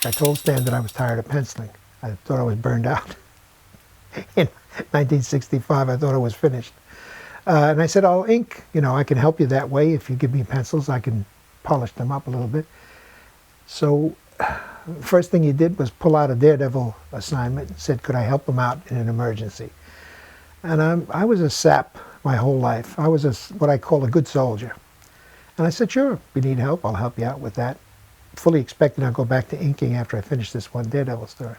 I told Stan that I was tired of penciling. I thought I was burned out. In 1965, I thought I was finished. And I said, "I'll ink. You know, I can help you that way. If you give me pencils, I can polish them up a little bit." So first thing he did was pull out a DareDevil assignment and said, could I help him out in an emergency? And I was a sap my whole life. I was what I call a good soldier. And I said, sure, if you need help, I'll help you out with that. Fully expecting I'll go back to inking after I finish this one DareDevil story.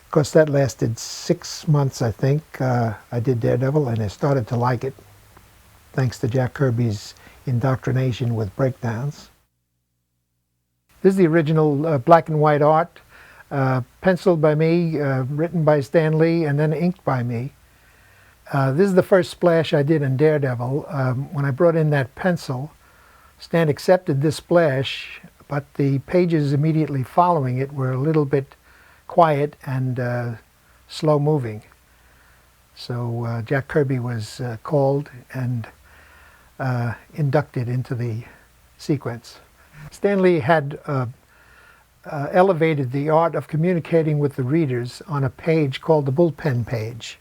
Of course, that lasted 6 months, I think. I did DareDevil, and I started to like it, thanks to Jack Kirby's indoctrination with breakdowns. This is the original black and white art, penciled by me, written by Stan Lee, and then inked by me. This is the first splash I did in DareDevil. When I brought in that pencil, Stan accepted this splash, but the pages immediately following it were a little bit quiet and slow moving. So Jack Kirby was called and inducted into the sequence. Stan Lee had elevated the art of communicating with the readers on a page called the bullpen page.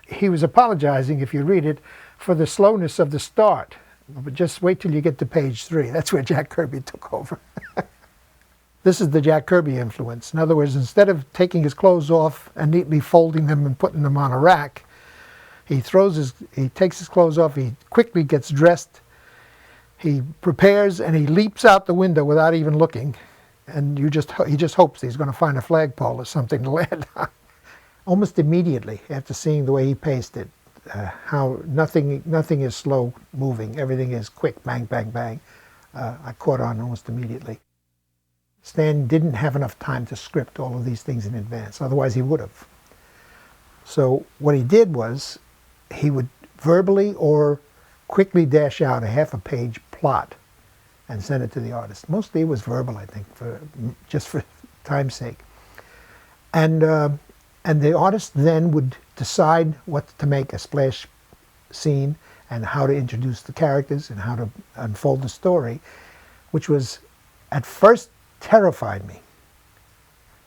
He was apologizing, if you read it, for the slowness of the start. But just wait till you get to page 3. That's where Jack Kirby took over. This is the Jack Kirby influence. In other words, instead of taking his clothes off and neatly folding them and putting them on a rack, he takes his clothes off, he quickly gets dressed, he prepares, and he leaps out the window without even looking. And he just hopes he's going to find a flagpole or something to land on. Almost immediately, after seeing the way he paced it, how nothing is slow moving, everything is quick, bang, bang, bang, I caught on almost immediately. Stan didn't have enough time to script all of these things in advance, otherwise he would have. So what he did was, he would verbally or quickly dash out a half-a-page plot and send it to the artist. Mostly it was verbal, I think, just for time's sake. And the artist then would decide what to make a splash scene and how to introduce the characters and how to unfold the story, which was, at first, terrified me.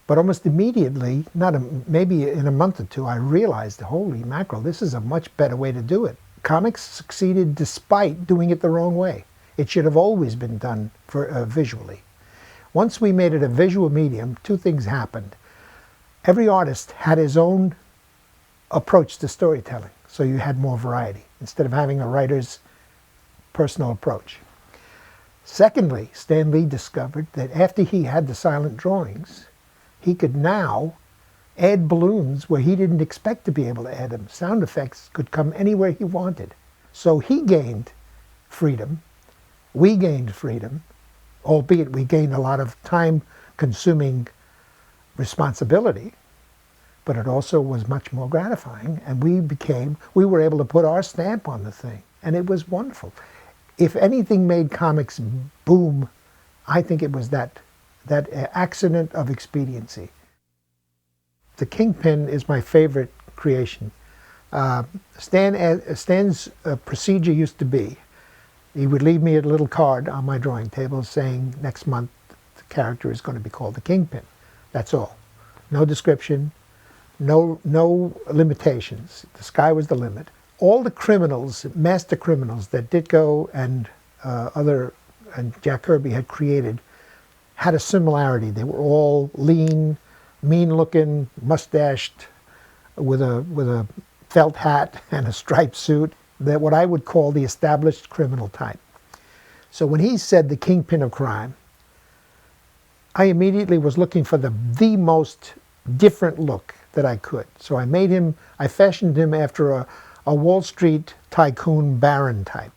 But almost immediately, maybe in a month or two, I realized, holy mackerel, this is a much better way to do it. Comics succeeded despite doing it the wrong way. It should have always been done visually. Once we made it a visual medium, two things happened. Every artist had his own approach to storytelling, so you had more variety, instead of having a writer's personal approach. Secondly, Stan Lee discovered that after he had the silent drawings, he could now add balloons where he didn't expect to be able to add them. Sound effects could come anywhere he wanted. So he gained freedom. We gained freedom, albeit we gained a lot of time-consuming responsibility, but it also was much more gratifying, and we were able to put our stamp on the thing, and it was wonderful. If anything made comics boom, I think it was that accident of expediency. The Kingpin is my favorite creation. Stan's procedure used to be, he would leave me a little card on my drawing table saying, next month the character is going to be called the Kingpin. That's all. No description, no limitations. The sky was the limit. All the criminals, master criminals that Ditko and Jack Kirby had created had a similarity. They were all lean, mean-looking, mustached, with a felt hat and a striped suit. That what I would call the established criminal type. So when he said the Kingpin of crime, I immediately was looking for the most different look that I could. So I fashioned him after a Wall Street tycoon baron type.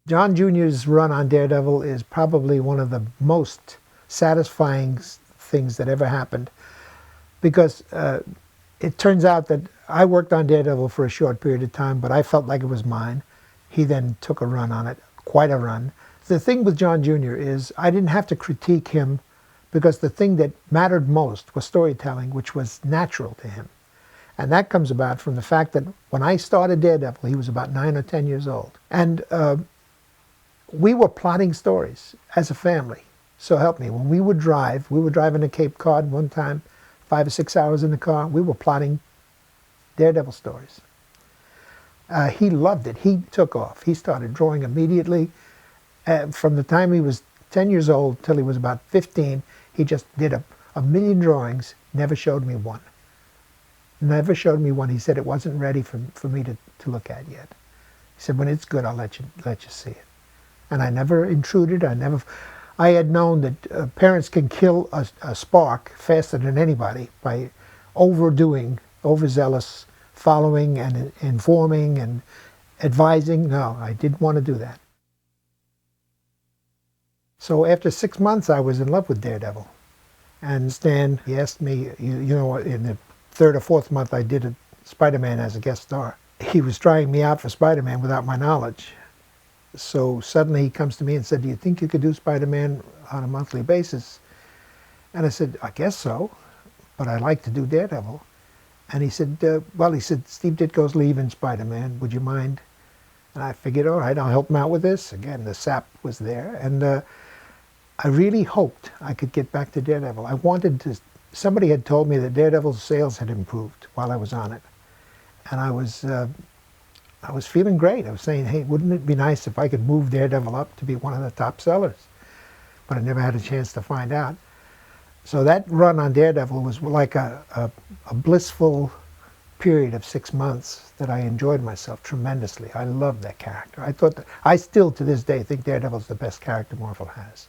John Jr.'s run on DareDevil is probably one of the most satisfying things that ever happened, because it turns out that I worked on DareDevil for a short period of time, but I felt like it was mine. He then took a run on it, quite a run. The thing with John Jr. is I didn't have to critique him, because the thing that mattered most was storytelling, which was natural to him. And that comes about from the fact that when I started DareDevil, he was about 9 or 10 years old. And we were plotting stories as a family. So help me, when we were driving to Cape Cod one time, 5 or 6 hours in the car, we were plotting Daredevil stories. He loved it. He took off. He started drawing immediately. From the time he was 10 years old till he was about 15, he just did a million drawings, never showed me one. Never showed me one. He said it wasn't ready for me to look at yet. He said, when it's good, I'll let you see it. And I never intruded. I had known that parents can kill a spark faster than anybody by overzealous following and informing and advising. No, I didn't want to do that. So after 6 months, I was in love with Daredevil. And Stan, he asked me, you know, in the 3rd or 4th month, I did a Spider-Man as a guest star. He was trying me out for Spider-Man without my knowledge. So suddenly he comes to me and said, do you think you could do Spider-Man on a monthly basis? And I said, I guess so, but I like to do Daredevil. And he said, Steve Ditko's leaving Spider-Man, would you mind? And I figured, all right, I'll help him out with this. Again, the sap was there. And I really hoped I could get back to Daredevil. I wanted to, somebody had told me that Daredevil's sales had improved while I was on it. And I was feeling great. I was saying, hey, wouldn't it be nice if I could move Daredevil up to be one of the top sellers? But I never had a chance to find out. So that run on Daredevil was like a blissful period of 6 months that I enjoyed myself tremendously. I loved that character. I still to this day think Daredevil's the best character Marvel has.